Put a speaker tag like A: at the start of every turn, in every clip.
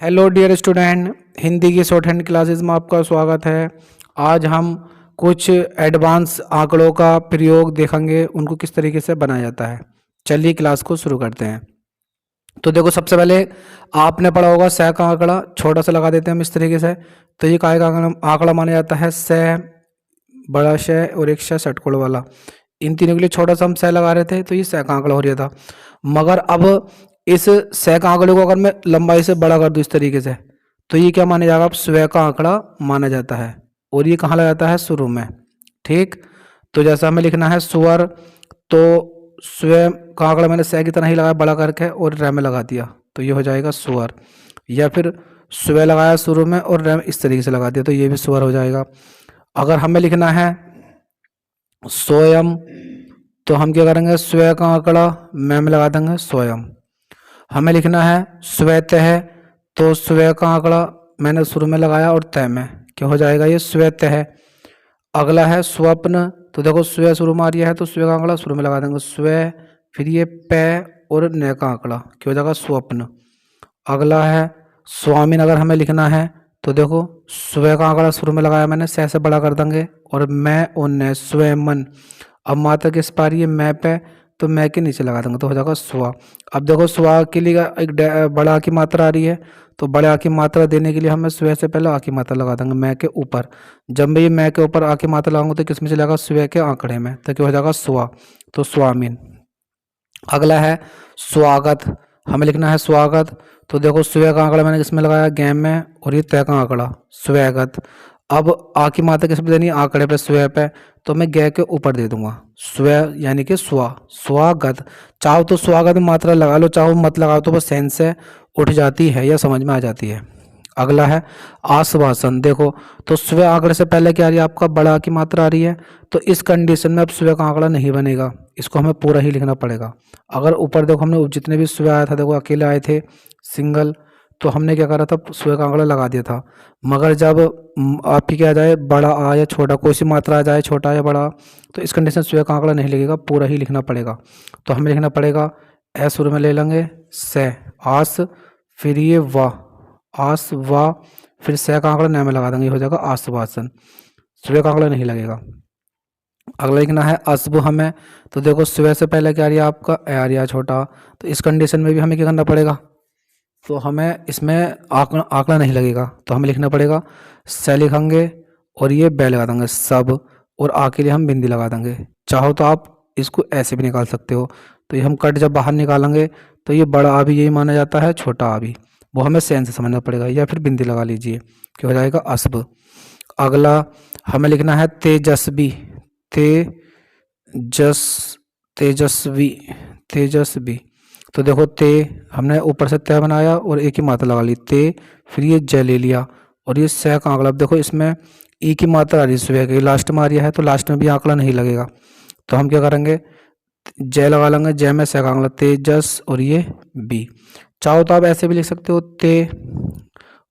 A: Hello dear student, Hindi की short hand classes में आपका स्वागत है। आज हम कुछ एडवांस आंकड़ों का प्रयोग देखेंगे, उनको किस तरीके से बनाया जाता है। चलिए क्लास को शुरू करते हैं। तो देखो, सबसे पहले आपने पढ़ा होगा सै का आंकड़ा, छोटा सा लगा देते हैं हम इस तरीके से। तो ये काय का आंकड़ा माना जाता है सै, बड़ा शय और एक शय षटकोण वाला। इन तीनों के लिए छोटा सा हम सै लगा रहे थे, तो ये सै का आंकड़ा हो रहा था। मगर अब इस सै का आंकड़े को अगर मैं लंबाई से बड़ा कर दूं इस तरीके से, तो ये क्या माना जाएगा? अब स्वय का आंकड़ा माना जाता है। और ये कहाँ लगा जाता है? शुरू में। ठीक। तो जैसा हमें लिखना है सुअर, तो स्वयं का आंकड़ा मैंने सै की तरह ही लगाया बड़ा करके और रै में लगा दिया, तो ये हो जाएगा सुअर। या फिर स्वय लगाया शुरू में और रै इस तरीके से लगा दिया, तो ये भी सुअर हो जाएगा। अगर हमें लिखना है स्वयं, तो हम क्या करेंगे? स्वय का आंकड़ा मैं में लगा देंगे स्वयं। हमें लिखना है स्वतः, तो स्वय का आंकड़ा मैंने शुरू में लगाया और तय में, क्या हो जाएगा? ये स्वतः। अगला है स्वप्न, तो देखो स्वय शुरू में आ रहा है, तो स्वय का आंकड़ा शुरू में लगा देंगे स्वय, फिर ये प और न का आंकड़ा, क्या हो जाएगा? स्वप्न। अगला है स्वामीन, अगर हमें लिखना है तो देखो स्वय का आंकड़ा शुरू में लगाया मैंने, सै से बड़ा कर देंगे और मैं और न स्वयं। अब मात्रा किस पा रही है? मैं पे, तो मैं के नीचे लगा देंगे, तो हो जाएगा स्वा। अब देखो स्वा के लिए एक बड़ा आ की मात्रा आ रही है, तो बड़े आ की मात्रा देने के लिए हमें स्वय से पहले आ की मात्रा लगा देंगे मैं के ऊपर। जब मैं ये मैं के ऊपर आ की मात्रा लगाऊंगा तो किस में चलेगा? स्वय के आंकड़े में, तो क्या हो जाएगा? स्वा, तो स्वामीन। अगला है स्वागत, हमें लिखना है स्वागत, तो देखो स्वय का आंकड़ा मैंने किसमें लगाया? गैम में, और ये तय का आंकड़ा स्वागत। अब आ की मात्रा किस पे देनी है? आंकड़े पे, स्वय पे, तो मैं गै के ऊपर दे दूंगा स्वय, यानी कि स्वा, स्वागत। चाहो तो स्वागत में मात्रा लगा लो, चाहो मत लगाओ, तो बस सेंस से उठ जाती है या समझ में आ जाती है। अगला है आश्वासन, देखो तो स्वय आंकड़े से पहले क्या आ रही है? आपका बड़ा की मात्रा आ रही है, तो इस कंडीशन में अब स्वय का आंकड़ा नहीं बनेगा, इसको हमें पूरा ही लिखना पड़ेगा। अगर ऊपर देखो हमने जितने भी स्वय आया था, देखो अकेले आए थे सिंगल, तो हमने क्या करा था? स्वय का आंकड़ा लगा दिया था। मगर जब आपकी क्या आ जाए? बड़ा आ या छोटा, कोई सी मात्रा आ जाए, छोटा या बड़ा, तो इस कंडीशन स्वय का आंकड़ा नहीं लगेगा, पूरा ही लिखना पड़ेगा। तो हमें लिखना पड़ेगा ए शुरू में ले लेंगे, से आस, फिर ये वाह, आस वाह, फिर से का आंकड़ा न में लगा देंगे, ये हो जाएगा आश्वासन। स्वय का आंकड़ा नहीं लगेगा। अगला लिखना है अशुभ हमें, तो देखो स्वय से पहले क्या आ रही है? आपका ए आ रही है छोटा, तो इस कंडीशन में भी हमें क्या करना पड़ेगा? तो हमें इसमें आंकड़ा आंकड़ा नहीं लगेगा, तो हमें लिखना पड़ेगा से लिखेंगे और ये बै लगा देंगे सब, और आ के लिए हम बिंदी लगा देंगे। चाहो तो आप इसको ऐसे भी निकाल सकते हो, तो ये हम कट जब बाहर निकालेंगे तो ये बड़ा आ भी यही माना जाता है, छोटा आ भी, वो हमें सेंस से समझना पड़ेगा, या फिर बिंदी लगा लीजिए, क्या हो जाएगा? अशुभ। अगला हमें लिखना है तेजस्वी, तेजस तेजस्वी, तेजस्वी, तो देखो ते हमने ऊपर से तय बनाया और एक ही मात्रा लगा ली ते, फिर ये जय ले लिया और ये सह का आंकड़ा। अब देखो इसमें ई की मात्रा आ रही है, स्वय की लास्ट में आ रही है, तो लास्ट में भी आंकड़ा नहीं लगेगा, तो हम क्या करेंगे? जय लगा लेंगे, जय में सह का आंकड़ा तेजस और ये बी। चाहो तो आप ऐसे भी लिख सकते हो ते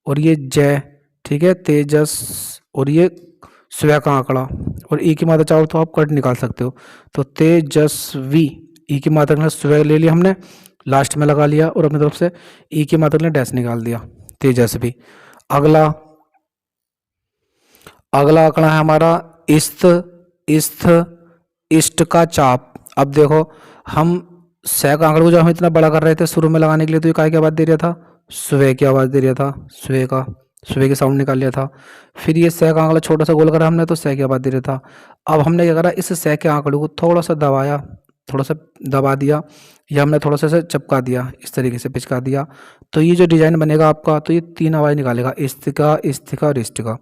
A: और ये जय, ठीक है, तेजस और ये स्वय का आंकड़ा, और ई की मात्रा चाहो तो आप कट निकाल सकते हो, तो तेजस्वी, ई की मात्रा ने स्वय ले लिया हमने, लास्ट में लगा लिया, और अपनी तरफ से ई की मात्रा ने डैश निकाल दिया, तेजस्वी। अगला अगला आंकड़ा है हमारा इस्त, इस्थ, इष्ट का चाप। अब देखो हम सह का आंकड़ा को जब हम इतना बड़ा कर रहे थे शुरू में लगाने के लिए, तो ये काय की आवाज दे रहा था? स्वे की आवाज दे रहा था, स्वे के साउंड निकाल लिया था। फिर ये सह का आंकड़ा छोटा सा गोल करा हमने, तो सह की आवाज दे रहा था। अब हमने क्या करा? इस सह के आंकड़े को थोड़ा सा दबाया, थोड़ा सा दबा दिया, या हमने थोड़ा सा चपका दिया, इस तरीके से पिचका दिया, तो ये जो डिजाइन बनेगा आपका, तो ये तीन आवाज निकालेगा, इस्तिका, इस्तिका और इष्टिका।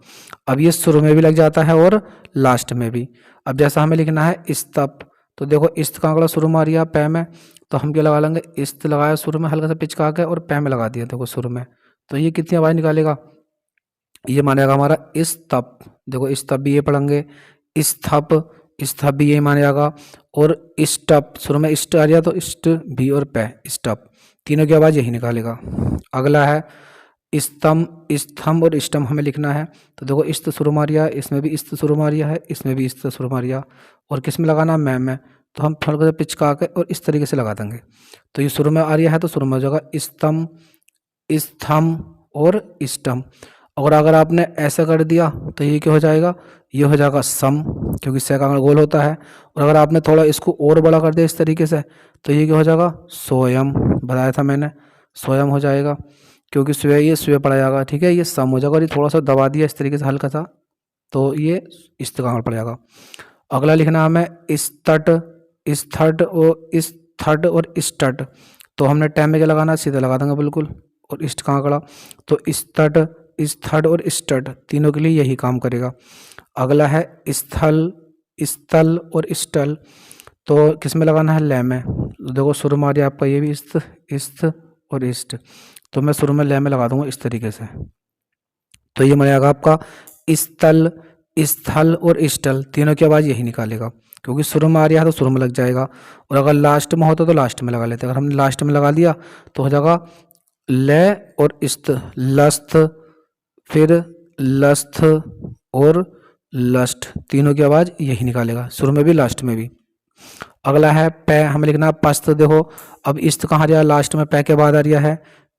A: अब ये शुरू में भी लग जाता है और लास्ट में भी। अब जैसा हमें लिखना है इस्तप, तो देखो इस्त का आंकड़ा शुरू में आ रहा पै में, तो हम क्या लगा लेंगे? इस्त लगाया शुरू में हल्का सा पिचका के और पै में लगा दिया देखो शुरू में, तो ये कितनी आवाज निकालेगा? ये मानेगा हमारा इस्तप। देखो इस्तप भी ये पढ़ेंगे, स्थप, स्थप भी यही माना जाएगा, और स्टप शुरू में इष्ट आ रहा, तो इष्ट भी और पै, स्टप, तीनों की आवाज यही निकालेगा। अगला है स्तंभ, स्तंभ और स्टम्भ हमें लिखना है, तो देखो इस्त शुरू मारिया, इसमें भी इस्त शुरू मारिया है, इसमें भी इस्त शुरू मारिया, और किस में लगाना? मैं में, तो हम थोड़ा सा पिचका के और इस तरीके से लगा देंगे, तो ये शुरू में आ रहा है, तो शुरू में हो जाएगा स्तंभ, स्तंभ और इष्टम। और अगर आपने ऐसा कर दिया तो ये क्या हो जाएगा, ये हो जाएगा सम, क्योंकि से का गोल होता है। और अगर आपने थोड़ा इसको और बड़ा कर दिया इस तरीके से तो ये क्या हो जाएगा, सोयम। बताया था मैंने, सोयम हो जाएगा, क्योंकि स्वयं ये स्वयं पड़ा जाएगा। ठीक है, ये सम हो जाएगा। और ये थोड़ा सा दबा दिया इस तरीके से हल्का सा तो ये इस तरह पड़ जाएगा। अगला लिखना है हमें स्तट, स्थट और स्थट और स्टट। तो हमने टाइम में क्या लगाना, सीधा लगा देंगे बिल्कुल। और इष्ट का आंकड़ा, तो स्तट, स्थट और स्टट तीनों के लिए यही काम करेगा। अगला है स्थल, स्थल और स्टल। तो किस में लगाना है, लय में। तो देखो शुरू में आ रहा है आपका ये भी इस्त, इस्त और इष्ट। तो मैं शुरू में लय में लगा दूंगा इस तरीके से। तो ये मिलेगा आपका स्थल, स्थल और स्टल, तीनों की आवाज़ यही निकालेगा, क्योंकि शुरू में आ रहा है तो शुरू में लग जाएगा। और अगर लास्ट में होता तो लास्ट में लगा लेते। अगर हमने लास्ट में लगा दिया तो हो जाएगा लय और इस्त, लस्त, फिर लस्थ और लस्ट, तीनों की आवाज़ यही निकालेगा, शुरू में भी लास्ट में भी। अगला है पै, हमें लिखना है पस्त। देखो अब इस्त कहाँ रहा है, लास्ट में पै के बाद आ रहा है,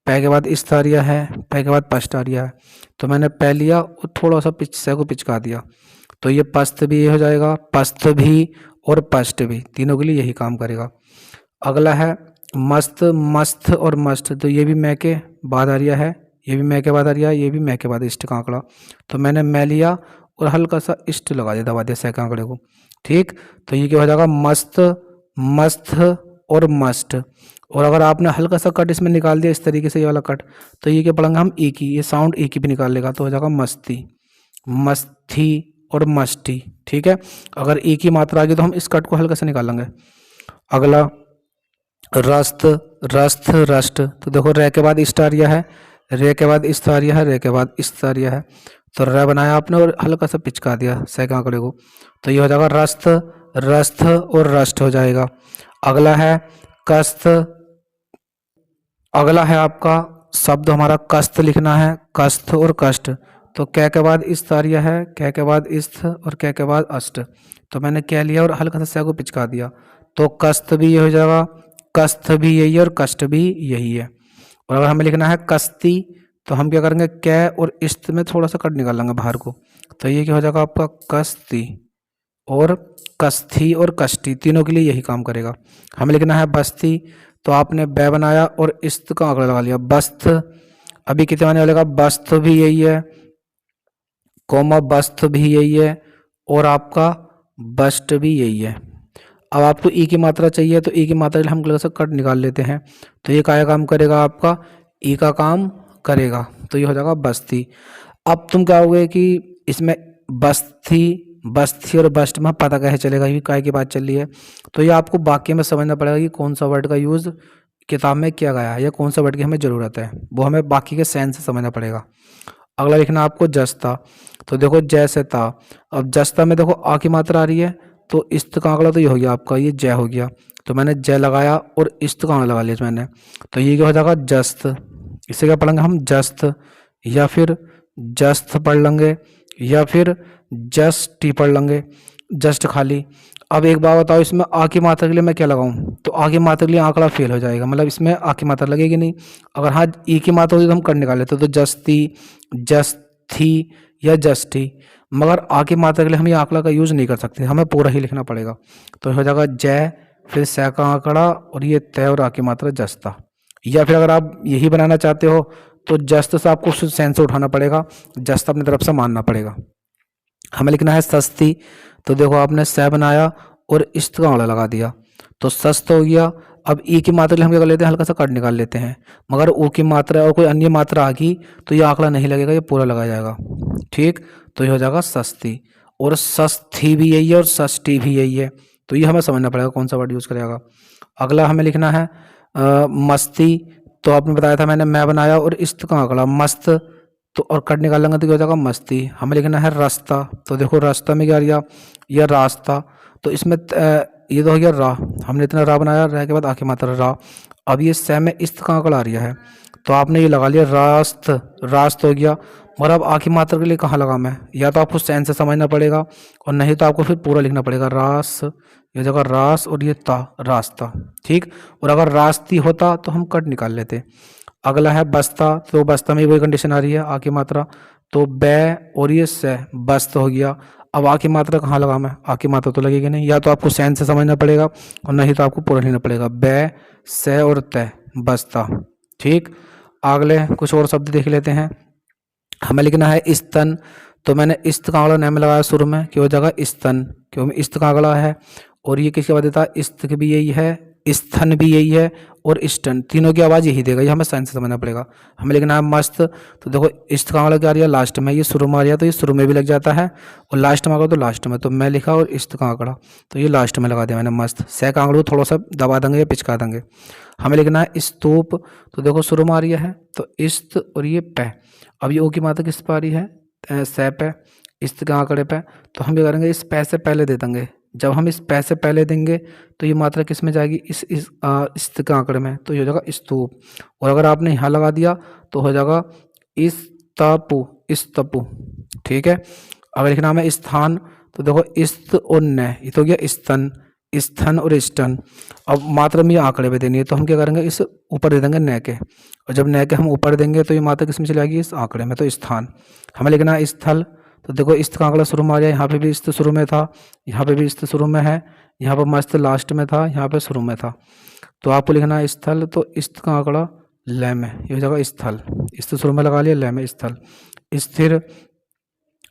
A: पै के बाद इस्त आ रहा है, पै के बाद पस्ट आ रहा है। तो मैंने पै लिया और थोड़ा सा से को पिचका दिया, तो ये पस्त भी ये हो जाएगा, पस्त भी और पस्ट भी, तीनों के लिए यही काम करेगा। अगला है मस्त, मस्त और मस्त। तो ये भी मैं के बाद आ रहा है, ये भी मैं के बाद आ रहा है, ये भी मैं के बाद इष्ट का आंकड़ा। तो मैंने मैं लिया और हल्का सा इष्ट लगा दिया, दबा दिया से के आंकड़े को। ठीक, तो ये क्या हो जाएगा, मस्त, मस्त और मस्ट। और अगर आपने हल्का सा कट इसमें निकाल दिया इस तरीके से, ये वाला कट, तो ये क्या पढ़ेंगे हम, ई की, ये साउंड ई की भी निकाल लेगा, तो हो जाएगा मस्ती, मस्थी और मस्ती। ठीक है, अगर ई की मात्रा आ गई तो हम इस कट को हल्का सा निकाल लेंगे। अगला रस्त, रस्थ, रस्ट। तो देखो रे के बाद इस्ट आ रहा है, रे के बाद इस्त आ रहा है, रे के बाद इस्त आ रहा है। तो रे बनाया आपने और हल्का सा पिचका दिया से के आंकड़े को, तो ये हो जाएगा रस्त, रस्थ और रस्ट हो जाएगा। अगला है कस्त। अगला है आपका शब्द हमारा कस्त लिखना है, कस्त और कष्ट। तो कै के बाद इस्त आ रहा है, कै के बाद इस्त और कै के बाद अष्ट। तो मैंने क्या लिया और हल्का सा को पिचका दिया, तो कस्त भी ये हो जाएगा, कस्त भी यही है और कष्ट भी यही है। और अगर हमें लिखना है कस्ती तो हम क्या करेंगे, कै और इस्त में थोड़ा सा कट निकाल लेंगे बाहर को, तो ये क्या हो जाएगा आपका कस्ती और कस्थी और कष्टी, तीनों के लिए यही काम करेगा। हमें लिखना है बस्ती, तो आपने बै बनाया और इस्त का आंकड़ा लगा लिया, बस्त। अभी कितने आने वाले का, बस्त भी यही है, कोमा बस्त भी यही है और आपका बस्ट भी यही है। अब आपको ई की मात्रा चाहिए तो ई की मात्रा के लिए हम गलत से कट निकाल लेते हैं, तो ये क्या काम करेगा आपका, ई का काम करेगा, तो ये हो जाएगा बस्ती। अब तुम क्या होगे कि इसमें बस्ती, बस्ती और बस्ट में पता कैसे चलेगा कि काय की बात चल रही है, तो ये आपको वाक्य में समझना पड़ेगा कि कौन सा वर्ड का यूज़ किताब में किया गया है या कौन सा वर्ड की हमें ज़रूरत है, वो हमें बाकी के सेंस से समझना पड़ेगा। अगला लिखना आपको जस्ता। तो देखो जैसे था, अब जस्ता में देखो आ की मात्रा आ रही है, तो इस्त का आंकड़ा तो ये हो गया आपका, ये जय हो गया, तो मैंने जय लगाया और इस्त का आंकड़ा लगा लिया मैंने, तो ये क्या हो जाएगा जस्त। इसे क्या पढ़ेंगे हम, जस्त, या फिर जस्त पढ़ लेंगे, या फिर जस्ट पढ़ लेंगे, जस्ट खाली। अब एक बात बताओ, इसमें आ की मात्रा के लिए मैं क्या लगाऊं, तो आ की मात्रा के लिए आंकड़ा फेल हो जाएगा, मतलब इसमें आ की मात्रा लगेगी नहीं। अगर हाँ ई की मात्रा होती तो हम कर निकाल लेते, तो जस्ती, जस्थी या जस्टी, मगर आ की मात्रा के लिए हम ये आंकड़ा का यूज़ नहीं कर सकते, हमें पूरा ही लिखना पड़ेगा। तो हो जाएगा जय, फिर स का आंकड़ा और ये तय और आ की मात्रा जस्ता। या फिर अगर आप यही बनाना चाहते हो तो जस्त से आपको सेंस से उठाना पड़ेगा, जस्त अपनी तरफ से मानना पड़ेगा। हमें लिखना है सस्ती, तो देखो आपने स बनाया और इस्त का आंकड़ा लगा दिया, तो सस्त हो गया। अब ई की मात्रा हम क्या कर लेते हैं, हल्का सा कट निकाल लेते हैं, मगर ओ की मात्रा और कोई अन्य मात्रा आ गई तो ये आंकड़ा नहीं लगेगा, ये पूरा लगाया जाएगा। ठीक, तो ये हो जाएगा सस्ती। और सस्थी भी यही है और षष्ठी भी यही है, तो ये हमें समझना पड़ेगा कौन सा वर्ड यूज़ करेगा। अगला हमें लिखना है मस्ती। तो आपने बताया था मैंने मैं बनाया और इस्त का आंकड़ा मस्त, तो और कट निकाल लेंगे तो क्या हो जाएगा मस्ती। हमें लिखना है रास्ता, तो देखो रास्ता में क्या आ गया, यह रास्ता, तो इसमें ये तो हो गया रा, हमने इतना रा बनाया, रा के बाद आखिर मात्रा रा। अब ये सै में इस्त का आंकड़ा आ रहा है, तो आपने ये लगा लिया रास्त, रास्त हो गया। और अब आखिर मात्रा के लिए कहाँ लगा मैं, या तो आपको सेंस से समझना पड़ेगा और नहीं तो आपको फिर पूरा लिखना पड़ेगा, रास, ये जगह रास और ये ता, रास्ता। ठीक, और अगर रास्ती होता तो हम कट निकाल लेते। अगला है बस्ता, तो बस्ता में वही कंडीशन आ रही है, आ की मात्रा, तो बै और ये से बस्त हो गया। अब आ की मात्रा कहाँ लगा मैं, आ की मात्रा तो लगेगी नहीं, या तो आपको सैन से समझना पड़ेगा और नहीं तो आपको पूरा लेना पड़ेगा, बै से और तय बस्ता। ठीक, अगले कुछ और शब्द देख लेते हैं। हमें लिखना है स्तन, तो मैंने इस्त का आंकड़ा नेम लगाया शुरू में, क्या हो जाएगा स्तन, क्यों में इस्त का आंकड़ा है। और ये किसके बाद देता है, इस्त भी यही है, स्थन भी यही है और स्टन, तीनों की आवाज़ यही देगा, ये हमें साइंस से समझना पड़ेगा। हमें लिखना है मस्त, तो देखो इस्त का आंकड़ा क्या आ रहा है लास्ट में, ये शुरू में आ रहा है तो ये शुरू में भी लग जाता है और लास्ट में आंकड़ा तो लास्ट में, तो मैं लिखा और इस्त का आंकड़ा तो ये लास्ट में लगा दिया मैंने मस्त। सै का आंकड़ा थोड़ा सा दबा देंगे या पिचका देंगे। हमें लिखना है स्तूप, तो देखो शुरू में आ रही है तो इस्त और ये पै, अब ये ओ की मात्रा किस पर आ रही है, सै पे, इस्त के आंकड़े पे, तो हम ये करेंगे इस पै से पहले दे देंगे। जब हम इस पै से पहले देंगे तो ये मात्रा किस में जाएगी, इस इस्त के आंकड़े में, तो ये हो जाएगा स्तूप। और अगर आपने यहाँ लगा दिया तो हो जाएगा इस्तपु, इस्तपु। ठीक है, अगर लिखना है स्थान, तो देखो इस्त और न, ये तो हो गया स्तन, स्थन और स्टन। अब मात्रा में ये आंकड़े पे देनी है तो हम क्या करेंगे, इस ऊपर दे देंगे न के, और जब न के हम ऊपर देंगे तो ये मात्रा किस में चली जाएगी, इस आंकड़े में, तो स्थान। हमें लिखना है स्थल, तो देखो इस्त का आंकड़ा शुरू में आ जाए, यहाँ पे भी इस्त शुरू में था, यहाँ पे भी इस्त शुरू में है, यहाँ पर मस्त लास्ट में था, यहाँ पे शुरू में था, तो आपको लिखना है स्थल, तो इस्त का आंकड़ा लय में, ये हो जाएगा स्थल, इस्त शुरू में लगा लिया, लय में स्थल। स्थिर,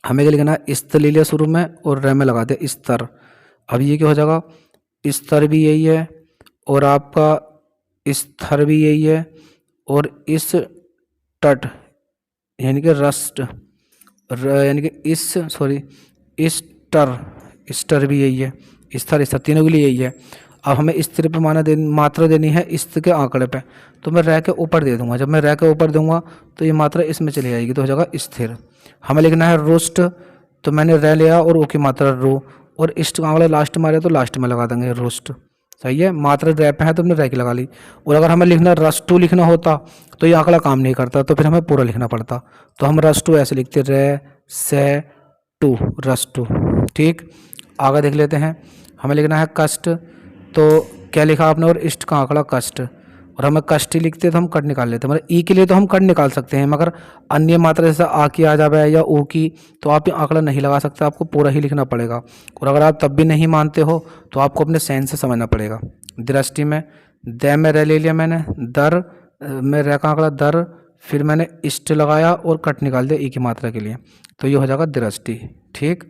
A: हमें क्या लिखना है, स्त ले लिया शुरू में और रे में लगा दिया स्तर। अब ये क्या हो जाएगा, स्तर भी यही है और आपका स्तर भी यही है, और इस तट यानी कि रस्ट, यानी कि इस सॉरी स्टर भी यही है, स्तर स्तर तीनों के लिए यही है। अब हमें स्तर पे मात्रा देनी है इस्त के आंकड़े पे, तो मैं रह के ऊपर दे दूंगा, जब मैं रह के ऊपर दूंगा तो ये मात्रा इसमें चली जाएगी, तो हो जाएगा स्थिर। हमें लिखना है रुष्ट, तो मैंने रह लिया और ओ की मात्रा रो, और इष्ट का आंकड़ा लास्ट में आ रहा है तो लास्ट में लगा देंगे रुष्ट। सही है, मात्रा रह पे है तो हमने रह की लगा ली। और अगर हमें लिखना रस्टू लिखना होता तो ये आंकड़ा काम नहीं करता, तो फिर हमें पूरा लिखना पड़ता, तो हम रस्टू ऐसे लिखते, रे से टू, रस्टू। ठीक, आगे देख लेते हैं। हमें लिखना है कष्ट, तो क्या लिखा आपने, और इष्ट का आंकड़ा कष्ट, और हमें कष्ट ही लिखते तो हम कट निकाल लेते, मतलब ई के लिए तो हम कट निकाल सकते हैं, मगर अन्य मात्रा जैसे आ की आ जाए या ओ की, तो आप ये आंकड़ा नहीं लगा सकते, आपको पूरा ही लिखना पड़ेगा। और अगर आप तब भी नहीं मानते हो तो आपको अपने सेंस से समझना पड़ेगा। दृष्टि में द में रह ले लिया मैंने, दर में रह का आंकड़ा दर, फिर मैंने इष्ट लगाया और कट निकाल दिया ई की मात्रा के लिए, तो ये हो जाएगा दृष्टि। ठीक,